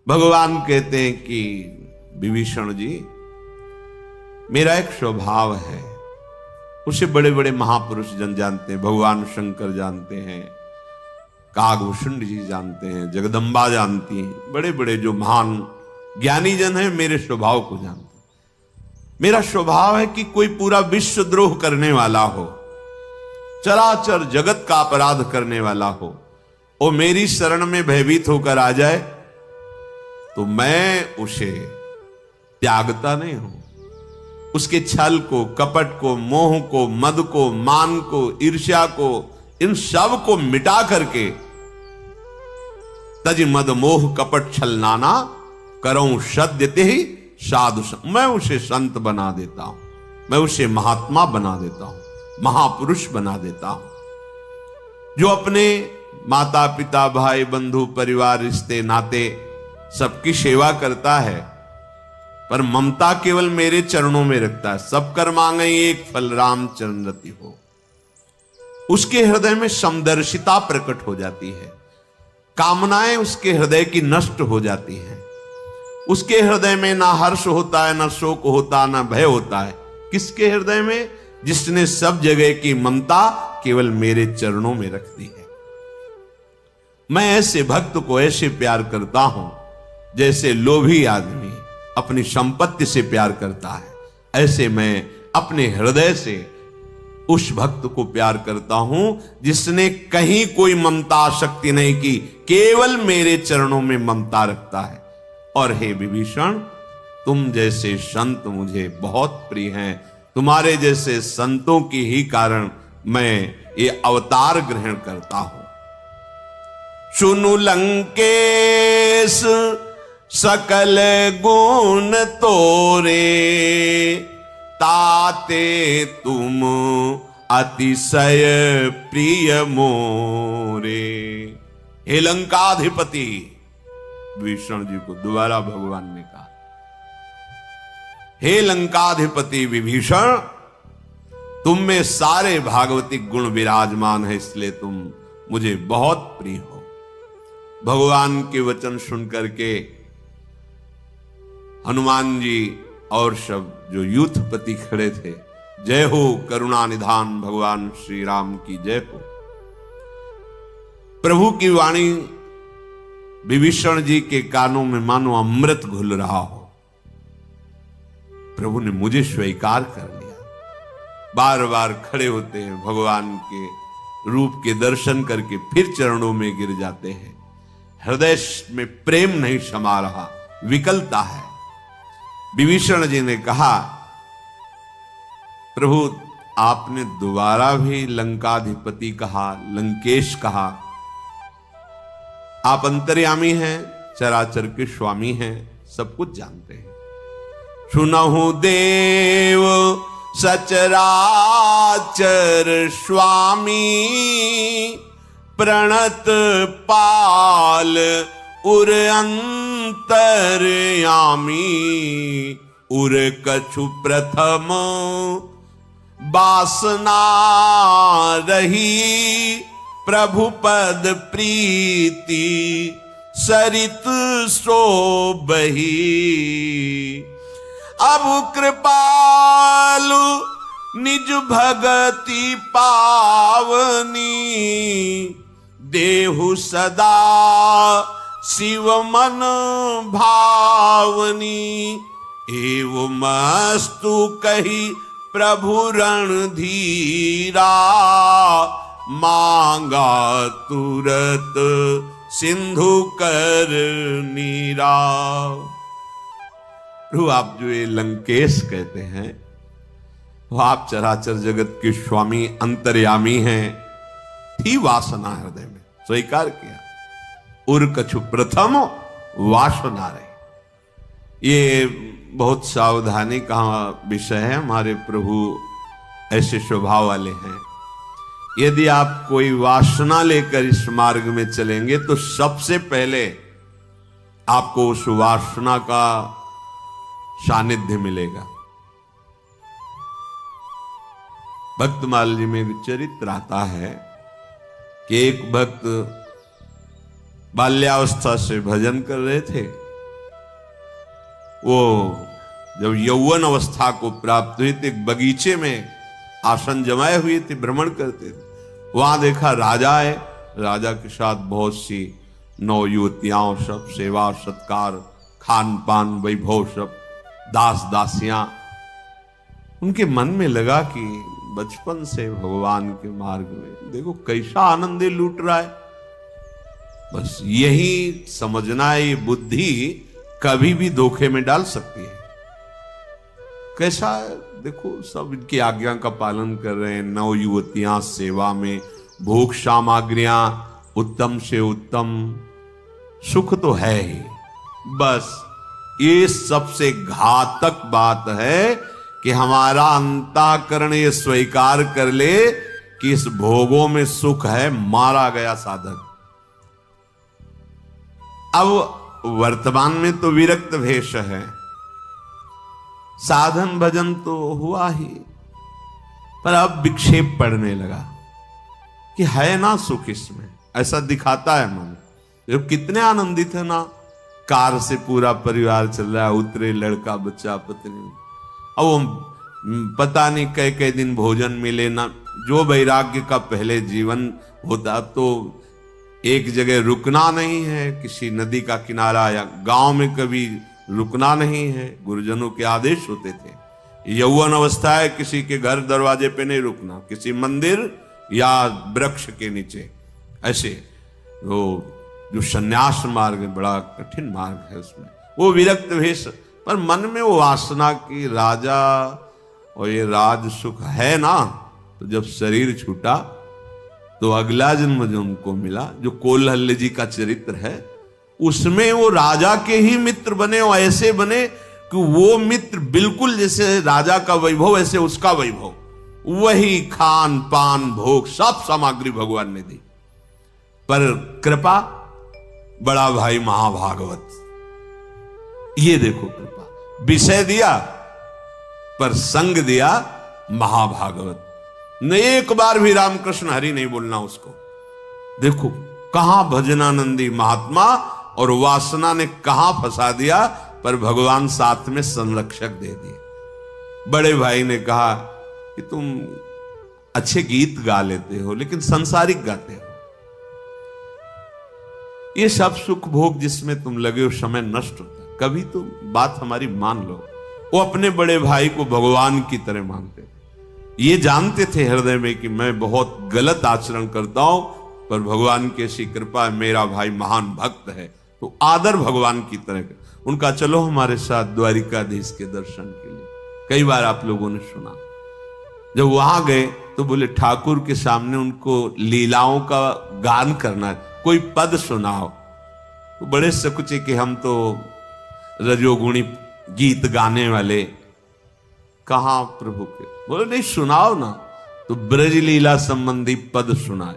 भगवान कहते हैं कि विभीषण जी, मेरा एक स्वभाव है, उसे बड़े बड़े महापुरुष जन जानते हैं, भगवान शंकर जानते हैं, कागभूषण जी जानते हैं, जगदम्बा जानती हैं, बड़े बड़े जो महान ज्ञानी जन हैं मेरे स्वभाव को जानते हैं। मेरा स्वभाव है कि कोई पूरा विश्वद्रोह करने वाला हो, चराचर जगत का अपराध करने वाला हो, वो मेरी शरण में भयभीत होकर आ जाए तो मैं उसे त्यागता नहीं हूं। उसके छल को, कपट को, मोह को, मद को, मान को, ईर्ष्या को, इन सब को मिटा करके तज मद मोह कपट छल नाना करऊं सद्यते ही साधु, मैं उसे संत बना देता हूं, मैं उसे महात्मा बना देता हूं, महापुरुष बना देता हूं। जो अपने माता पिता, भाई बंधु, परिवार, रिश्ते नाते सबकी सेवा करता है पर ममता केवल मेरे चरणों में रखता है, सब कर मांगे एक फल राम चरण रति हो, उसके हृदय में समदर्शिता प्रकट हो जाती है, कामनाएं उसके हृदय की नष्ट हो जाती हैं, उसके हृदय में ना हर्ष होता है, ना शोक होता, ना भय होता है। किसके हृदय में? जिसने सब जगह की ममता केवल मेरे चरणों में रख दी है। मैं ऐसे भक्त को ऐसे प्यार करता हूं जैसे लोभी आदमी अपनी संपत्ति से प्यार करता है, ऐसे मैं अपने हृदय से उस भक्त को प्यार करता हूं जिसने कहीं कोई ममता आसक्ति नहीं की, केवल मेरे चरणों में ममता रखता है। और हे विभीषण, तुम जैसे संत मुझे बहुत प्रिय हैं, तुम्हारे जैसे संतों की ही कारण मैं ये अवतार ग्रहण करता हूं। सुनु लंकेश सकल गुण तोरे, ताते तुम अतिशय प्रिय मोरे। हे लंकाधिपति, विभीषण जी को दोबारा भगवान ने कहा, हे लंकाधिपति विभीषण, तुम में सारे भागवतिक गुण विराजमान है, इसलिए तुम मुझे बहुत प्रिय हो। भगवान के वचन सुनकर के हनुमान जी और सब जो यूथपति खड़े थे, जय हो करुणा निधान भगवान श्री राम की जय हो। प्रभु की वाणी विभीषण जी के कानों में मानो अमृत घुल रहा हो। प्रभु ने मुझे स्वीकार कर लिया। बार बार खड़े होते हैं, भगवान के रूप के दर्शन करके फिर चरणों में गिर जाते हैं। हृदय में प्रेम नहीं समा रहा, विकलता है। विभीषण जी ने कहा, प्रभु आपने दोबारा भी लंकाधिपति कहा, लंकेश कहा। आप अंतर्यामी हैं, चराचर के स्वामी हैं, सब कुछ जानते हैं। सुनहु देव सचराचर स्वामी, प्रणत पाल उर अंतर्यामी। उर कछु प्रथम वासना रही, प्रभु पद प्रीति सरित शोभहि। अब कृपालु निज भगति पावनी, देहु सदा शिव मन भावनी। एवं मस्तु कही प्रभु रणधीरा, मांगा तुरत सिंधु कर नीरा। प्रभु आप जो ये लंकेश कहते हैं, वो आप चराचर जगत के स्वामी अंतर्यामी हैं। थी वासना हृदय में, स्वीकार किया। उर कछु प्रथम वासना रही। ये बहुत सावधानी का विषय है। हमारे प्रभु ऐसे स्वभाव वाले हैं। यदि आप कोई वासना लेकर इस मार्ग में चलेंगे तो सबसे पहले आपको उस वासना का सानिध्य मिलेगा। भक्तमाल जी में एक चरित्र आता है कि एक भक्त बाल्यावस्था से भजन कर रहे थे, वो जब यौवन अवस्था को प्राप्त हुई थे, एक बगीचे में आसन जमाए हुए थे, भ्रमण करते थे। वहां देखा राजा है, राजा के साथ बहुत सी नौ युवतियां, सब सेवा सत्कार, खान पान वैभव, सब दास दासियां। उनके मन में लगा कि बचपन से भगवान के मार्ग में देखो कैसा आनंद लूट रहा है। बस यही समझना है, ये बुद्धि कभी भी धोखे में डाल सकती है। कैसा है देखो, सब इनकी आज्ञा का पालन कर रहे हैं, नौ युवतियां सेवा में, भोग सामग्रियां उत्तम से उत्तम, सुख तो है ही। बस ये सबसे घातक बात है कि हमारा अंतःकरण ये स्वीकार कर ले कि इस भोगों में सुख है, मारा गया साधक। अब वर्तमान में तो विरक्त भेष है, साधन भजन तो हुआ ही, पर अब विक्षेप पड़ने लगा कि है ना सुख इसमें, ऐसा दिखाता है मन। जो कितने आनंदित है ना, कार से पूरा परिवार चल रहा है, उतरे लड़का बच्चा पत्नी, अब वो पता नहीं कई दिन भोजन मिले ना। जो वैराग्य का पहले जीवन होता, तो एक जगह रुकना नहीं है, किसी नदी का किनारा या गांव में कभी रुकना नहीं है, गुरुजनों के आदेश होते थे। यौवन अवस्था है, किसी के घर दरवाजे पे नहीं रुकना, किसी मंदिर या वृक्ष के नीचे। ऐसे वो जो सन्यास मार्ग है, बड़ा कठिन मार्ग है, उसमें वो विरक्त भेष, पर मन में वो वासना की राजा और ये राज सुख है ना। तो जब शरीर छूटा तो अगला जन्म जो उनको मिला, जो कोल्हल्य जी का चरित्र है, उसमें वो राजा के ही मित्र बने, और ऐसे बने कि वो मित्र बिल्कुल जैसे राजा का वैभव ऐसे उसका वैभव, वही खान पान भोग सब सामग्री भगवान ने दी। पर कृपा बड़ा भाई महाभागवत, ये देखो कृपा, विषय दिया पर संग दिया महाभागवत ने। एक बार भी रामकृष्ण हरि नहीं बोलना उसको। देखो कहां भजनानंदी महात्मा और वासना ने कहां फंसा दिया, पर भगवान साथ में संरक्षक दे दिए। बड़े भाई ने कहा कि तुम अच्छे गीत गा लेते हो लेकिन संसारिक गाते हो, ये सब सुख भोग जिसमें तुम लगे हो समय नष्ट होता है, कभी तो बात हमारी मान लो। वो अपने बड़े भाई को भगवान की तरह मानते थे, ये जानते थे हृदय में कि मैं बहुत गलत आचरण करता हूं, पर भगवान की ऐसी कृपा है, मेरा भाई महान भक्त है, तो आदर भगवान की तरह। उनका चलो हमारे साथ द्वारिकाधीश के दर्शन के लिए। कई बार आप लोगों ने सुना, जब वहां गए तो बोले ठाकुर के सामने उनको लीलाओं का गान करना है, कोई पद सुनाओ। तो बड़े सकुचे कि हम तो रजोगुणी गीत गाने वाले, कहां प्रभु के। बोले नहीं सुनाओ ना, तो ब्रज लीला संबंधी पद सुनाए।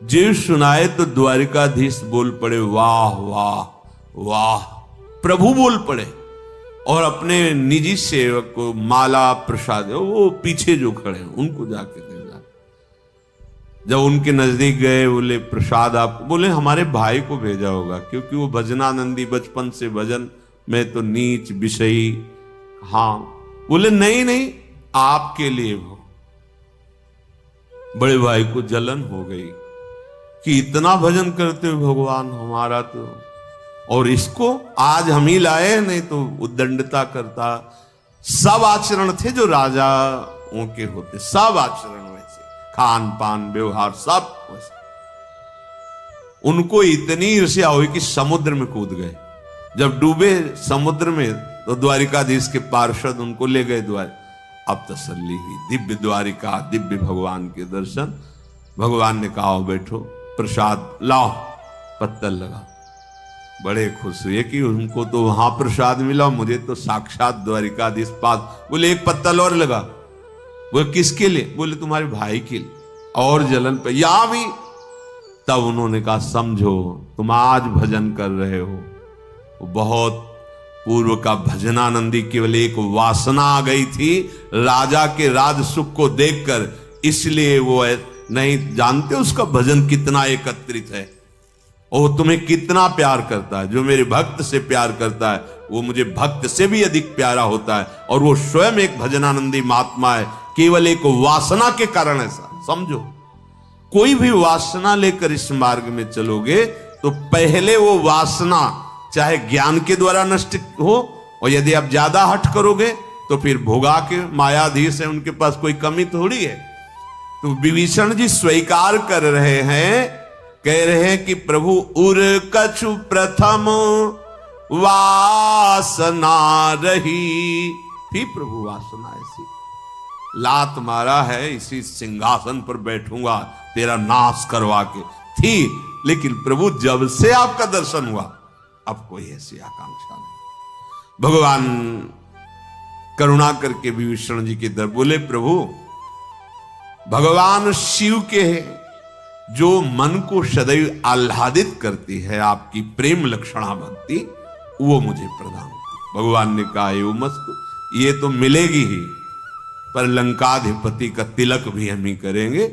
जीव सुनाए तो द्वारिकाधीश बोल पड़े वाह वाह वाह, प्रभु बोल पड़े, और अपने निजी सेवक को माला प्रसाद, वो पीछे जो खड़े हैं उनको जाके दे जा। जब उनके नजदीक गए बोले प्रसाद आप, बोले हमारे भाई को भेजा होगा, क्योंकि वो भजनानंदी बचपन से भजन में तो नीच विषयी। हाँ बोले नहीं नहीं आपके लिए हो। बड़े भाई को जलन हो गई कि इतना भजन करते हो भगवान हमारा तो, और इसको आज हम ही लाए, नहीं तो उद्दंडता करता। सब आचरण थे जो राजाओं के होते, सब आचरण वैसे, खान पान व्यवहार सब वैसे। उनको इतनी ईर्ष्या हुई कि समुद्र में कूद गए। जब डूबे समुद्र में तो द्वारिकाधीश के पार्षद उनको ले गए द्वार। अब तसल्ली हुई, दिव्य द्वारिका, दिव्य भगवान के दर्शन। भगवान ने कहा बैठो, प्रसाद लाओ, पत्तल लगा। बड़े खुश हुए कि उनको तो वहां प्रसाद मिला, मुझे तो साक्षात द्वारिकाधीश पास। बोले एक पत्तल और लगा। बोले किसके लिए? बोले तुम्हारे भाई के लिए। और जलन पे यहां भी। तब उन्होंने कहा समझो तुम आज भजन कर रहे हो, बहुत पूर्व का भजनानंदी केवल एक वासना आ गई थी राजा के राज सुख को देखकर, इसलिए वो नहीं जानते उसका भजन कितना एकत्रित है। और वो तुम्हें कितना प्यार करता है। जो मेरे भक्त से प्यार करता है वो मुझे भक्त से भी अधिक प्यारा होता है, और वो स्वयं एक भजनानंदी महात्मा है। केवल एक वासना के कारण ऐसा समझो। कोई भी वासना लेकर इस मार्ग में चलोगे तो पहले वो वासना चाहे ज्ञान के द्वारा नष्ट हो, और यदि आप ज्यादा हट करोगे तो फिर भोगा के मायाधीश है, उनके पास कोई कमी थोड़ी है। तो विभीषण जी स्वीकार कर रहे हैं, कह रहे हैं कि प्रभु उर कछु प्रथम वासना रही। थी प्रभु वासना ऐसी, लात मारा है इसी सिंहासन पर बैठूंगा तेरा नाश करवा के, थी। लेकिन प्रभु जब से आपका दर्शन हुआ अब कोई ऐसी आकांक्षा नहीं। भगवान करुणा करके विभीषण जी के दर बोले, प्रभु भगवान शिव के जो मन को सदैव आह्लादित करती है आपकी प्रेम लक्षणा भक्ति, वो मुझे प्रदान की। भगवान ने कहा, एवं मस्तु, ये तो मिलेगी ही, पर लंकाधिपति का तिलक भी हम ही करेंगे।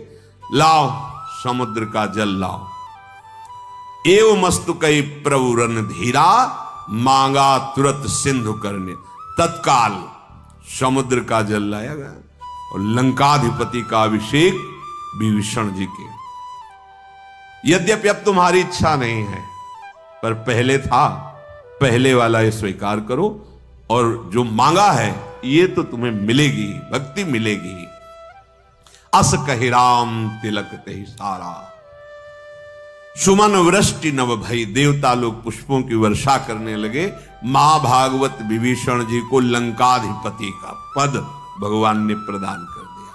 लाओ समुद्र का जल लाओ। एवं मस्तु कई प्रभु रणधीरा, मांगा तुरंत सिंधु करने। तत्काल समुद्र का जल लाया गया और लंकाधिपति का अभिषेक विभीषण जी के। यद्यपि अब तुम्हारी इच्छा नहीं है, पर पहले था, पहले वाला ये स्वीकार करो, और जो मांगा है ये तो तुम्हें मिलेगी, भक्ति मिलेगी। अस कहि राम तिलक ते सारा, सुमन वृष्टि नव भई। देवता लोग पुष्पों की वर्षा करने लगे। महाभागवत विभीषण जी को लंकाधिपति का पद भगवान ने प्रदान कर दिया।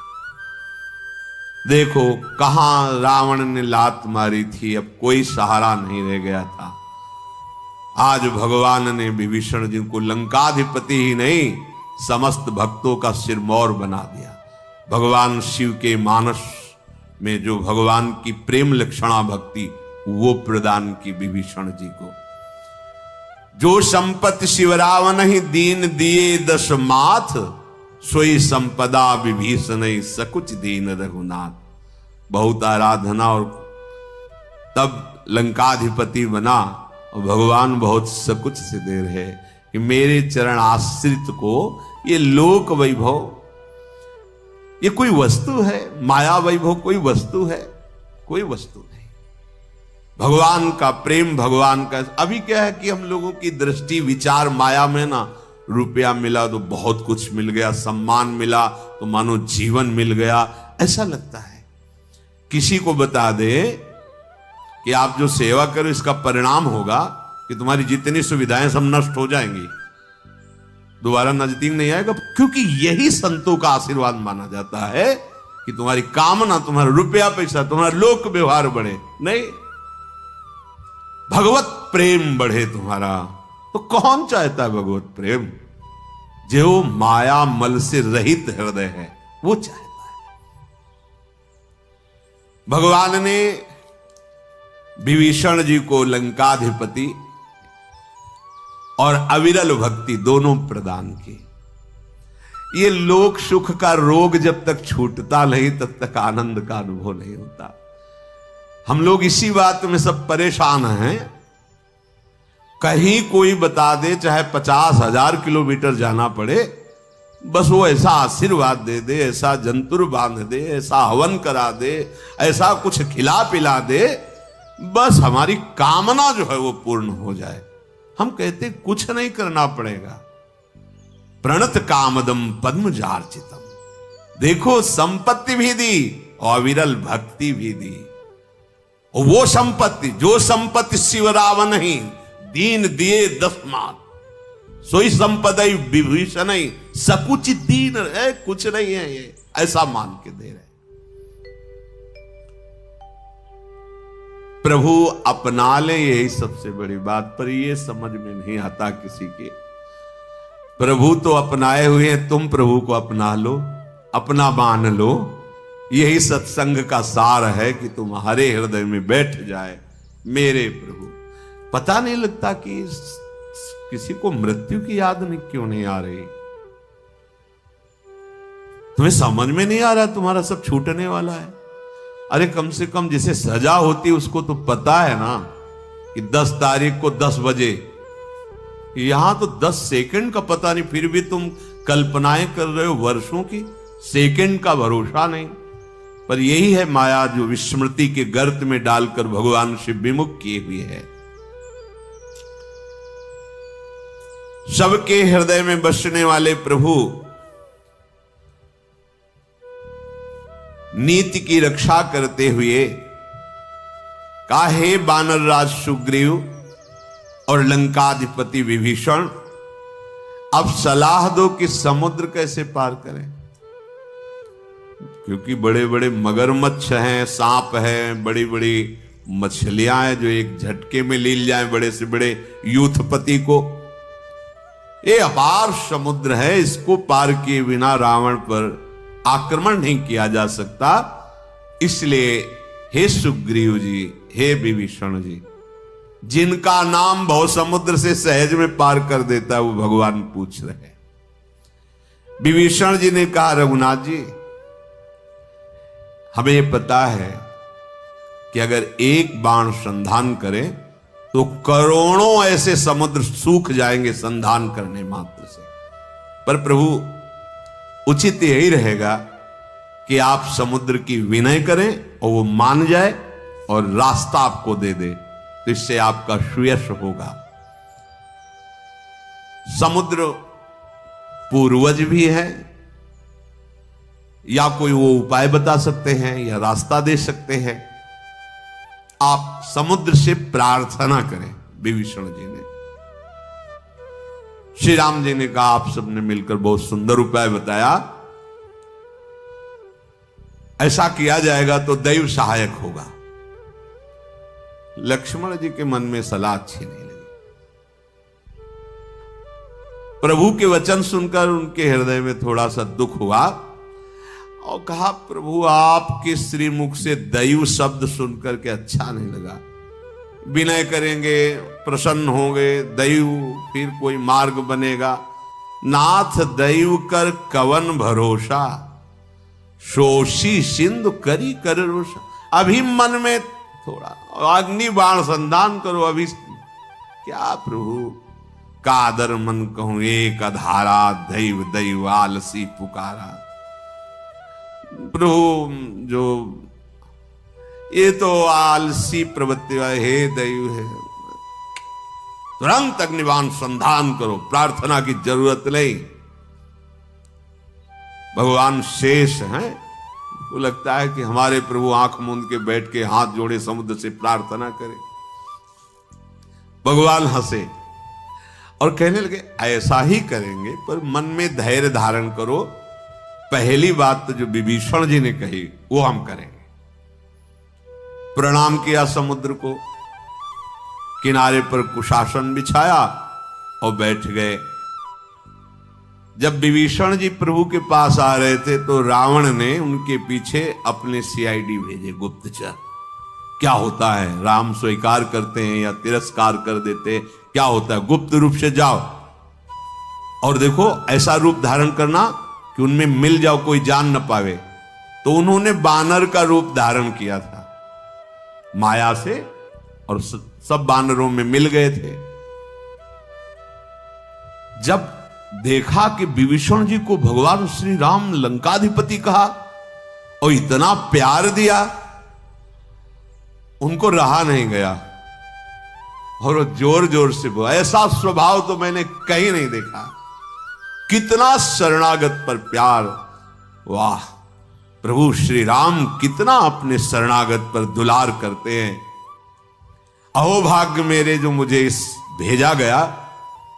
देखो कहां रावण ने लात मारी थी, अब कोई सहारा नहीं रह गया था। आज भगवान ने विभीषण जी को लंकाधिपति ही नहीं, समस्त भक्तों का सिरमौर बना दिया। भगवान शिव के मानस में जो भगवान की प्रेम लक्षणा भक्ति, वो प्रदान की विभीषण जी को। जो संपत्ति शिव रावण ही दीन दिए दश माथ, सोई संपदा विभीषण सकुच दीन रघुनाथ। बहुत आराधना और तब लंकाधिपति बना, और भगवान बहुत सकुच से दे रहे कि मेरे चरण आश्रित को ये लोक वैभव, ये कोई वस्तु है? माया वैभव कोई वस्तु है? कोई वस्तु नहीं। भगवान का प्रेम, भगवान का। अभी क्या है कि हम लोगों की दृष्टि विचार माया में ना, रुपया मिला तो बहुत कुछ मिल गया, सम्मान मिला तो मानो जीवन मिल गया, ऐसा लगता है। किसी को बता दे कि आप जो सेवा करो इसका परिणाम होगा कि तुम्हारी जितनी सुविधाएं सब नष्ट हो जाएंगी, दोबारा नजदीक नहीं आएगा, क्योंकि यही संतों का आशीर्वाद माना जाता है कि तुम्हारी कामना, तुम्हारा रुपया पैसा, तुम्हारा लोक व्यवहार बढ़े। नहीं, भगवत प्रेम बढ़े तुम्हारा। तो कौन चाहता है भगवत प्रेम? जो माया मल से रहित हृदय है वो चाहता है। भगवान ने विभीषण जी को लंकाधिपति और अविरल भक्ति दोनों प्रदान की। ये लोक सुख का रोग जब तक छूटता नहीं तब तक आनंद का अनुभव नहीं होता। हम लोग इसी बात में सब परेशान हैं। कहीं कोई बता दे, चाहे 50,000 किलोमीटर जाना पड़े, बस वो ऐसा आशीर्वाद दे दे, ऐसा जंतुर बांध दे, ऐसा हवन करा दे, ऐसा कुछ खिला पिला दे, बस हमारी कामना जो है वो पूर्ण हो जाए। हम कहते कुछ नहीं करना पड़ेगा। प्रणत कामदम पद्मजार्चितम। देखो संपत्ति भी दी और विरल भक्ति भी दी। और वो संपत्ति, जो संपत्ति शिव रावण ही दीन दिए दश माथ, सोई संपदा विभीषण सकुच दीन है, कुछ नहीं है ये, ऐसा मान के दे रहे। प्रभु अपना ले, यही सबसे बड़ी बात, पर ये समझ में नहीं आता किसी के। प्रभु तो अपनाए हुए हैं, तुम प्रभु को अपना लो, अपना मान लो। यही सत्संग का सार है कि तुम्हारे हृदय में बैठ जाए मेरे प्रभु। पता नहीं लगता कि किसी को मृत्यु की याद नहीं क्यों नहीं आ रही? तुम्हें समझ में नहीं आ रहा तुम्हारा सब छूटने वाला है? अरे कम से कम जिसे सजा होती उसको तो पता है ना कि 10 तारीख को 10 बजे, यहां तो 10 सेकंड का पता नहीं, फिर भी तुम कल्पनाएं कर रहे हो वर्षों की, सेकंड का भरोसा नहीं। पर यही है माया जो विस्मृति के गर्त में डालकर भगवान से विमुख किए हुए है। सबके हृदय में बसने वाले प्रभु नीति की रक्षा करते हुए काहे बानर राज सुग्रीव और लंकाधिपति विभीषण, अब सलाह दो कि समुद्र कैसे पार करें, क्योंकि बड़े बड़े मगरमच्छ हैं, सांप हैं, बड़ी बड़ी मछलियां हैं जो एक झटके में लील जाएं बड़े से बड़े यूथपति को। ये अपार समुद्र है, इसको पार किए बिना रावण पर आक्रमण नहीं किया जा सकता। इसलिए हे सुग्रीव जी, हे विभीषण जी, जिनका नाम भव समुद्र से सहज में पार कर देता है वो भगवान पूछ रहे हैं। विभीषण जी ने कहा, रघुनाथ जी, हमें यह पता है कि अगर एक बाण संधान करें तो करोड़ों ऐसे समुद्र सूख जाएंगे संधान करने मात्र से। पर प्रभु उचित यही रहेगा कि आप समुद्र की विनय करें और वो मान जाए और रास्ता आपको दे दे, तो इससे आपका श्रेयस होगा। समुद्र पूर्वज भी है, या कोई वो उपाय बता सकते हैं या रास्ता दे सकते हैं। आप समुद्र से प्रार्थना करें। विभीषण जी ने, श्री राम जी ने कहा, आप सबने मिलकर बहुत सुंदर उपाय बताया, ऐसा किया जाएगा तो दैव सहायक होगा। लक्ष्मण जी के मन में सलाह अच्छी नहीं लगी। प्रभु के वचन सुनकर उनके हृदय में थोड़ा सा दुख हुआ और कहा, प्रभु आपके श्रीमुख से दैव शब्द सुनकर के अच्छा नहीं लगा। विनय करेंगे, प्रसन्न होंगे, दैव फिर कोई मार्ग बनेगा। नाथ दैव कर कवन भरोसा, शोषी सिंधु करी कर रोषा। अभी मन में थोड़ा अग्नि बाण संधान करो। अभी क्या प्रभु कादर मन कहूं एक अधारा, दैव दैव आलसी पुकारा। प्रभु जो ये तो आलसी प्रवृत्ति है, दैव है, तुरंत अग्निबाण संधान करो, प्रार्थना की जरूरत नहीं। भगवान शेष हैं, वो लगता है कि हमारे प्रभु आंख मूंद के बैठ के हाथ जोड़े समुद्र से प्रार्थना करें। भगवान हंसे और कहने लगे, ऐसा ही करेंगे, पर मन में धैर्य धारण करो। पहली बात तो जो विभीषण जी ने कही वो हम करेंगे। प्रणाम किया समुद्र को, किनारे पर कुशासन बिछाया और बैठ गए। जब विभीषण जी प्रभु के पास आ रहे थे तो रावण ने उनके पीछे अपने सीआईडी भेजे, गुप्तचर। क्या होता है, राम स्वीकार करते हैं या तिरस्कार कर देते, क्या होता है, गुप्त रूप से जाओ और देखो ऐसा रूप धारण करना कि उनमें मिल जाओ, कोई जान न पावे। तो उन्होंने बानर का रूप धारण किया था माया से और सब बानरों में मिल गए थे। जब देखा कि विभीषण जी को भगवान श्री राम लंकाधिपति कहा और इतना प्यार दिया, उनको रहा नहीं गया और वो जोर जोर से बोला, ऐसा स्वभाव तो मैंने कहीं नहीं देखा। कितना शरणागत पर प्यार, वाह! प्रभु श्री राम कितना अपने शरणागत पर दुलार करते हैं। अहो भाग्य मेरे जो मुझे इस भेजा गया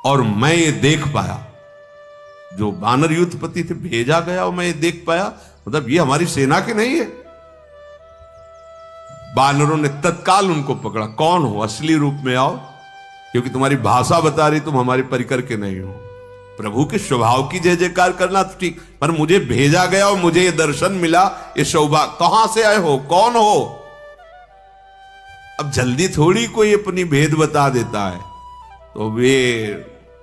और मैं ये देख पाया। जो बानर युद्धपति थे, भेजा गया और मैं ये देख पाया, मतलब ये हमारी सेना के नहीं है। बानरों ने तत्काल उनको पकड़ा, कौन हो, असली रूप में आओ, क्योंकि तुम्हारी भाषा बता रही तुम हमारे परिकर के नहीं हो। प्रभु के स्वभाव की जय जयकार करना तो ठीक, पर मुझे भेजा गया और मुझे ये दर्शन मिला, ये सौभाग्य। कहां से आए हो, कौन हो? अब जल्दी थोड़ी कोई अपनी भेद बता देता है। तो वे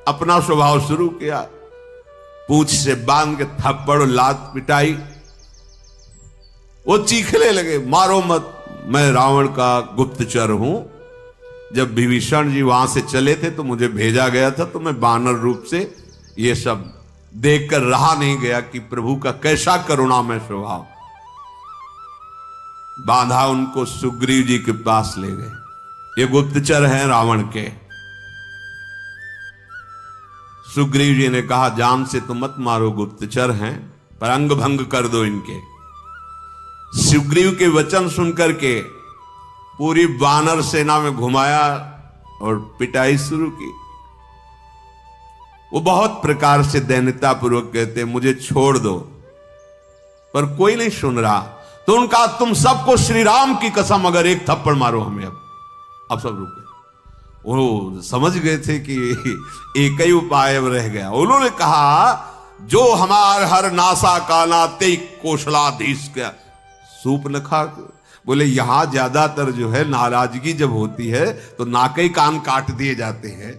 अपना स्वभाव शुरू किया, पूंछ से बांध के थप्पड़ लात पिटाई। वो चीखने लगे, मारो मत, मैं रावण का गुप्तचर हूं जब विभीषण जी वहां से चले थे तो मुझे भेजा गया था, तो मैं वानर रूप से ये सब देखकर रहा नहीं गया कि प्रभु का कैसा करुणामय स्वभाव। बांधा उनको सुग्रीव जी के पास ले गए। ये गुप्तचर हैं रावण के। सुग्रीव जी ने कहा जान से तो मत मारो, गुप्तचर हैं, पर अंग भंग कर दो इनके। सुग्रीव के वचन सुनकर के पूरी वानर सेना में घुमाया और पिटाई शुरू की। वो बहुत प्रकार से दैन्यता पूर्वक कहते मुझे छोड़ दो, पर कोई नहीं सुन रहा। तो उनका तुम सबको श्री राम की कसम अगर एक थप्पड़ मारो हमें, अब सब रुक गए। वो समझ गए थे कि एक ही उपाय रह गया। उन्होंने कहा जो हमार हर नासा का नाते कौशलाधीश का सूप न खा। बोले यहां ज्यादातर जो है नाराजगी जब होती है तो नाक ही कान काट दिए जाते हैं,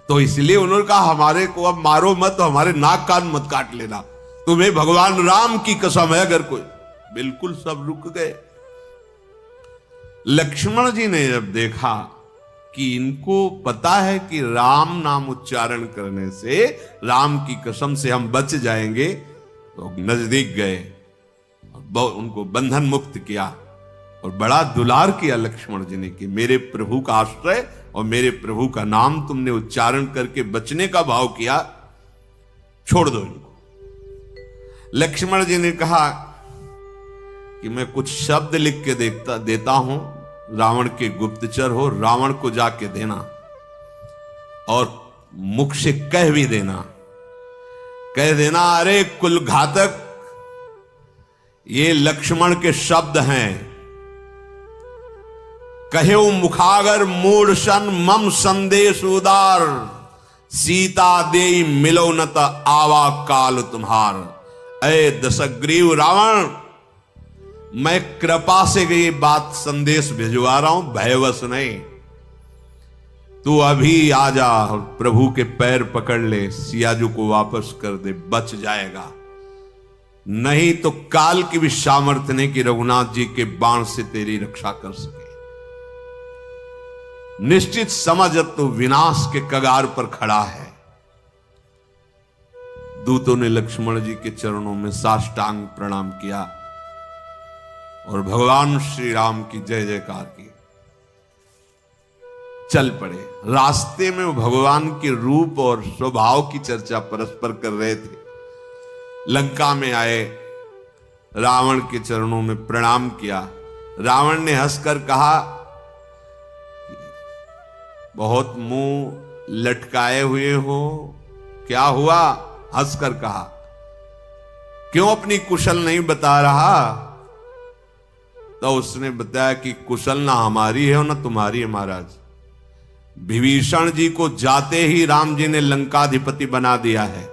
तो इसलिए उन्होंने कहा हमारे को अब मारो मत, तो हमारे नाक कान मत काट लेना, तुम्हें भगवान राम की कसम है अगर कोई। बिल्कुल सब रुक गए। लक्ष्मण जी ने जब देखा कि इनको पता है कि राम नाम उच्चारण करने से, राम की कसम से हम बच जाएंगे, तो नजदीक गए और उनको बंधन मुक्त किया और बड़ा दुलार किया लक्ष्मण जी ने कि मेरे प्रभु का आश्रय और मेरे प्रभु का नाम तुमने उच्चारण करके बचने का भाव किया, छोड़ दो इनको। लक्ष्मण जी ने कहा कि मैं कुछ शब्द लिख के देता हूं, रावण के गुप्तचर हो, रावण को जाके देना और मुख से कह भी देना, कह देना अरे कुल घातक, ये लक्ष्मण के शब्द हैं। कहे मुखागर मूर्शन मम संदेश उदार, सीता दे मिलो न त आवा काल तुम्हार। अय दशग्रीव रावण, मैं कृपा से ये बात संदेश भिजवा रहा हूं, भयवश नहीं। तू अभी आ जा और प्रभु के पैर पकड़ ले, सियाजू को वापस कर दे, बच जाएगा। नहीं तो काल की भी सामर्थ्य नहीं कि रघुनाथ जी के बाण से तेरी रक्षा कर सके। निश्चित समझ तो विनाश के कगार पर खड़ा है। दूतों ने लक्ष्मण जी के चरणों में साष्टांग प्रणाम किया और भगवान श्री राम की जय जयकार की। चल पड़े। रास्ते में वो भगवान के रूप और स्वभाव की चर्चा परस्पर कर रहे थे। लंका में आए, रावण के चरणों में प्रणाम किया। रावण ने हंसकर कहा, बहुत मुंह लटकाए हुए हो, क्या हुआ? हंसकर कहा, क्यों अपनी कुशल नहीं बता रहा? तो उसने बताया कि कुशल ना हमारी है और ना तुम्हारी है महाराज। विभीषण जी को जाते ही राम जी ने लंकाधिपति बना दिया है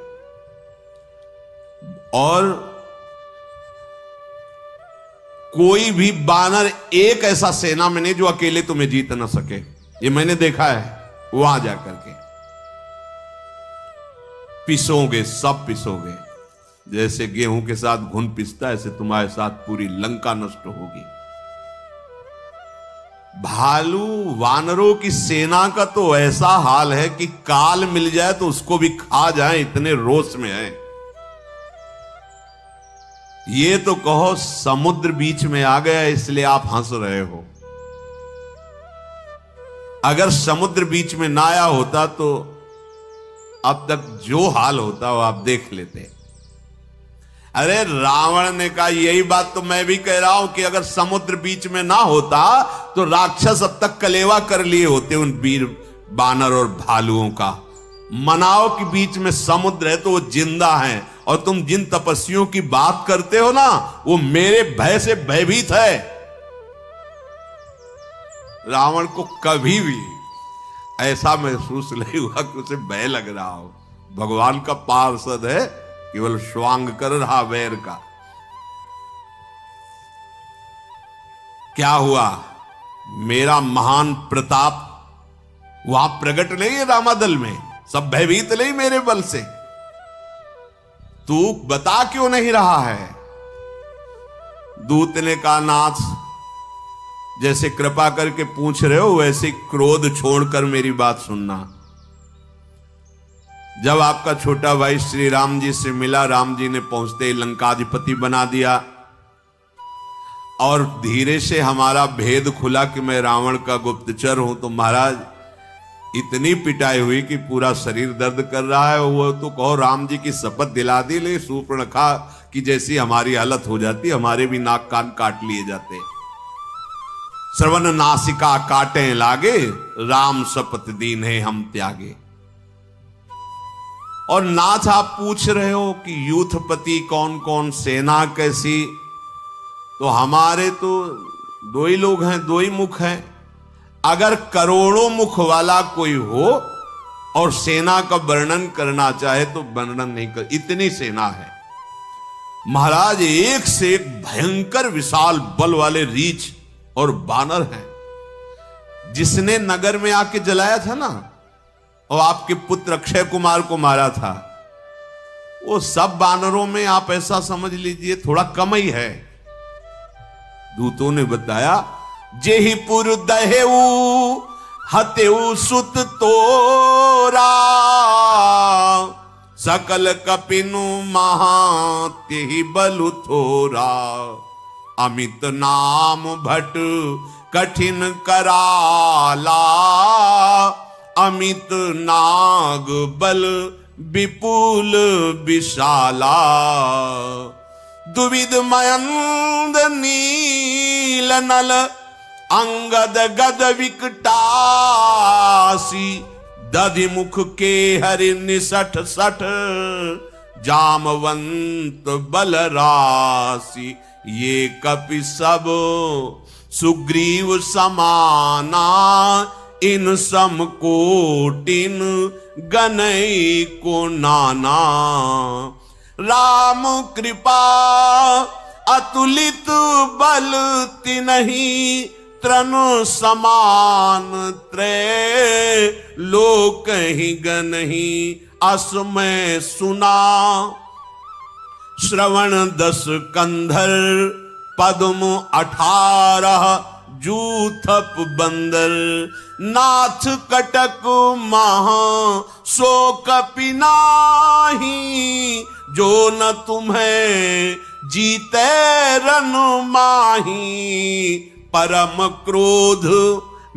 और कोई भी बानर एक ऐसा सेना में नहीं जो अकेले तुम्हें जीत ना सके। ये मैंने देखा है। वहां जाकर के पिसोगे, सब पिसोगे। जैसे गेहूं के साथ घुन पिसता है, ऐसे तुम्हारे साथ पूरी लंका नष्ट होगी। भालू वानरों की सेना का तो ऐसा हाल है कि काल मिल जाए तो उसको भी खा जाए, इतने रोष में है। ये तो कहो समुद्र बीच में आ गया इसलिए आप हंस रहे हो। अगर समुद्र बीच में ना आया होता तो अब तक जो हाल होता वो आप देख लेते। अरे रावण ने कहा यही बात तो मैं भी कह रहा हूं कि अगर समुद्र बीच में ना होता तो राक्षस अब तक कलेवा कर लिए होते उन वीर बानर और भालुओं का। मनाओ के बीच में समुद्र है तो वो जिंदा है, और तुम जिन तपस्वियों की बात करते हो ना, वो मेरे भय से भयभीत है। रावण को कभी भी ऐसा महसूस नहीं हुआ कि उसे भय लग रहा हो। भगवान का पार्षद है, केवल स्वांग कर रहा वैर का। क्या हुआ? मेरा महान प्रताप वहां प्रकट नहीं है रामादल में, सब भयभीत नहीं मेरे बल से। तू बता क्यों नहीं रहा है? दूत ने कहा नाथ, जैसे कृपा करके पूछ रहे हो वैसे क्रोध छोड़कर मेरी बात सुनना। जब आपका छोटा भाई श्री राम जी से मिला, राम जी ने पहुंचते ही लंकाधिपति बना दिया और धीरे से हमारा भेद खुला कि मैं रावण का गुप्तचर हूं, तो महाराज इतनी पिटाई हुई कि पूरा शरीर दर्द कर रहा है। वो तो कहो राम जी की शपथ दिला दी, ले शूर्पणखा की जैसी हमारी हालत हो जाती, हमारे भी नाक कान काट लिए जाते। श्रवण नासिका काटे लागे, राम शपथ दीन्हे हम त्यागे। और नाथ आप पूछ रहे हो कि यूथपति कौन कौन, सेना कैसी, तो हमारे तो दो ही लोग हैं, दो ही मुख हैं। अगर करोड़ों मुख वाला कोई हो और सेना का वर्णन करना चाहे तो वर्णन नहीं कर, इतनी सेना है महाराज। एक से एक भयंकर विशाल बल वाले रीछ और बानर हैं। जिसने नगर में आके जलाया था ना और आपके पुत्र अक्षय कुमार को मारा था, वो सब बानरों में आप ऐसा समझ लीजिए थोड़ा कम ही है। दूतों ने बताया, जेहि पुर दहेऊ हतेऊ सुत तोरा, सकल कपिनु महा तेहि बलु थोरा। अमित नाम भट कठिन कराला, अमित नाग बल विपुल विशाला। दुविध मयंद नील नल अंगद गद विकटासी, दधिमुख के हरि निसठ सठ जामवंत बलरासी। ये कपि सब सुग्रीव समाना, इन सम कोटिन गनई को नाना। राम कृपा अतुलित बल तिन्हि, तृण समान त्रय लोक ही गनहि। असमय सुना श्रवण 10 कंधर, पद्म 18 जूथप बंदर। नाथ कटक महा सो कपि नाही, जो न तुम्हें जीते रन माही। परम क्रोध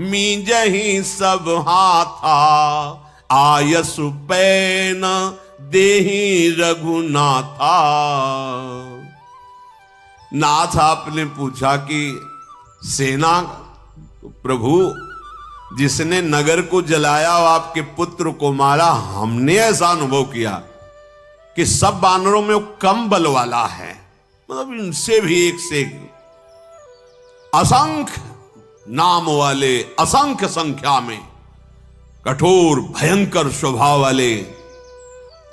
मीजहि सब हाथा, आयसु पैन देहि रघुनाथा। नाथ आपने पूछा कि सेना, प्रभु जिसने नगर को जलाया और आपके पुत्र को मारा, हमने ऐसा अनुभव किया कि सब बानरों में वो कम बल वाला है, मतलब इनसे भी एक से एक असंख्य नाम वाले, असंख्य संख्या में कठोर भयंकर स्वभाव वाले,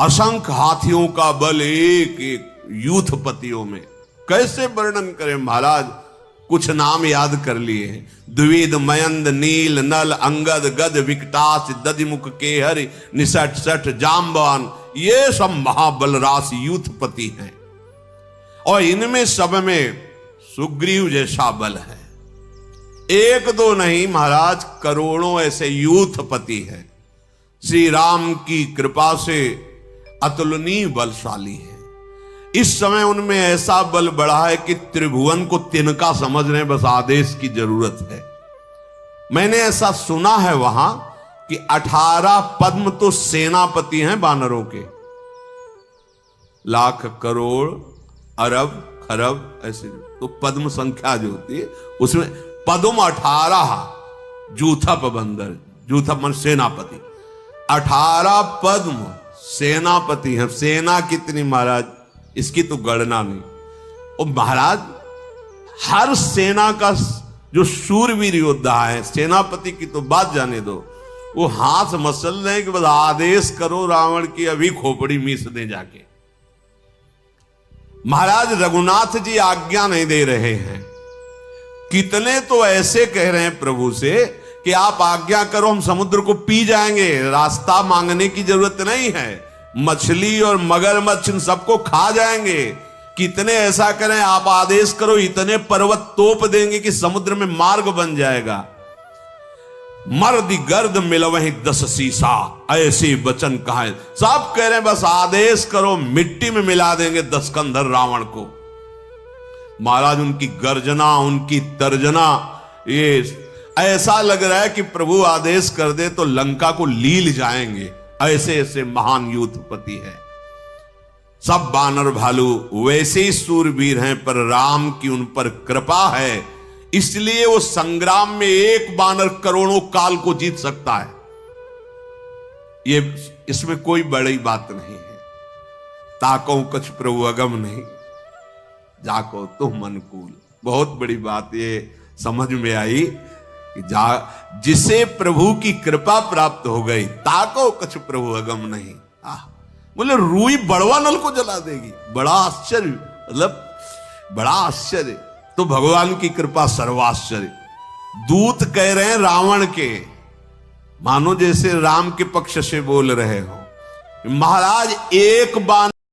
असंख्य हाथियों का बल एक एक यूथपतियों में। कैसे वर्णन करें महाराज, कुछ नाम याद कर लिए। द्विविध मयंद नील नल अंगद गद विकटास, दधिमुख के हरि निसठ सठ जाम्बान। ये सब महाबल राशि यूथपति हैं और इनमें सब में सुग्रीव जैसा बल है। एक दो नहीं महाराज, करोड़ों ऐसे यूथपति हैं। श्री राम की कृपा से अतुलनीय बलशाली है। इस समय उनमें ऐसा बल बढ़ा है कि त्रिभुवन को तिनका समझने बस आदेश की जरूरत है। मैंने ऐसा सुना है वहां कि 18 पद्म तो सेनापति हैं बानरों के, लाख करोड़ अरब खरब ऐसे, तो पद्म संख्या जो होती है उसमें पद्म 18 जूथप बंदर, जूथप मन सेनापति, 18 पद्म सेनापति हैं। सेना कितनी महाराज, इसकी तो गणना नहीं। और महाराज हर सेना का जो शूरवीर योद्धा है, सेनापति की तो बात जाने दो, वो हाथ मसल रहे हैं कि बस आदेश करो रावण की अभी खोपड़ी मीस दे जाके। महाराज रघुनाथ जी आज्ञा नहीं दे रहे हैं। कितने तो ऐसे कह रहे हैं प्रभु से कि आप आज्ञा करो, हम समुद्र को पी जाएंगे, रास्ता मांगने की जरूरत नहीं है, मछली और मगरमच्छ इन सबको खा जाएंगे, कितने ऐसा करें, आप आदेश करो, इतने पर्वत तोप देंगे कि समुद्र में मार्ग बन जाएगा। मर्द गर्द मिलवहीं 10 सीसा, ऐसे वचन कहा। सब कह रहे हैं बस आदेश करो, मिट्टी में मिला देंगे 10 कंधर रावण को। महाराज उनकी गर्जना, उनकी तर्जना, ये ऐसा लग रहा है कि प्रभु आदेश कर दे तो लंका को लील जाएंगे। ऐसे ऐसे महान युद्धपति है। सब बानर भालू वैसे ही सूरवीर हैं, पर राम की उन पर कृपा है, इसलिए वो संग्राम में एक बानर करोड़ों काल को जीत सकता है। ये इसमें कोई बड़ी बात नहीं है। ताको कछ प्रभु अगम नहीं, जाको तुम अनुकूल। बहुत बड़ी बात ये समझ में आई कि जिसे प्रभु की कृपा प्राप्त हो गई, ताको कछ प्रभु अगम नहीं। बोले रूई बड़वा नल को जला देगी, बड़ा आश्चर्य, मतलब बड़ा आश्चर्य। तो भगवान की कृपा सर्वाश्चर्य। दूत कह रहे हैं रावण के, मानो जैसे राम के पक्ष से बोल रहे हो, महाराज एक बान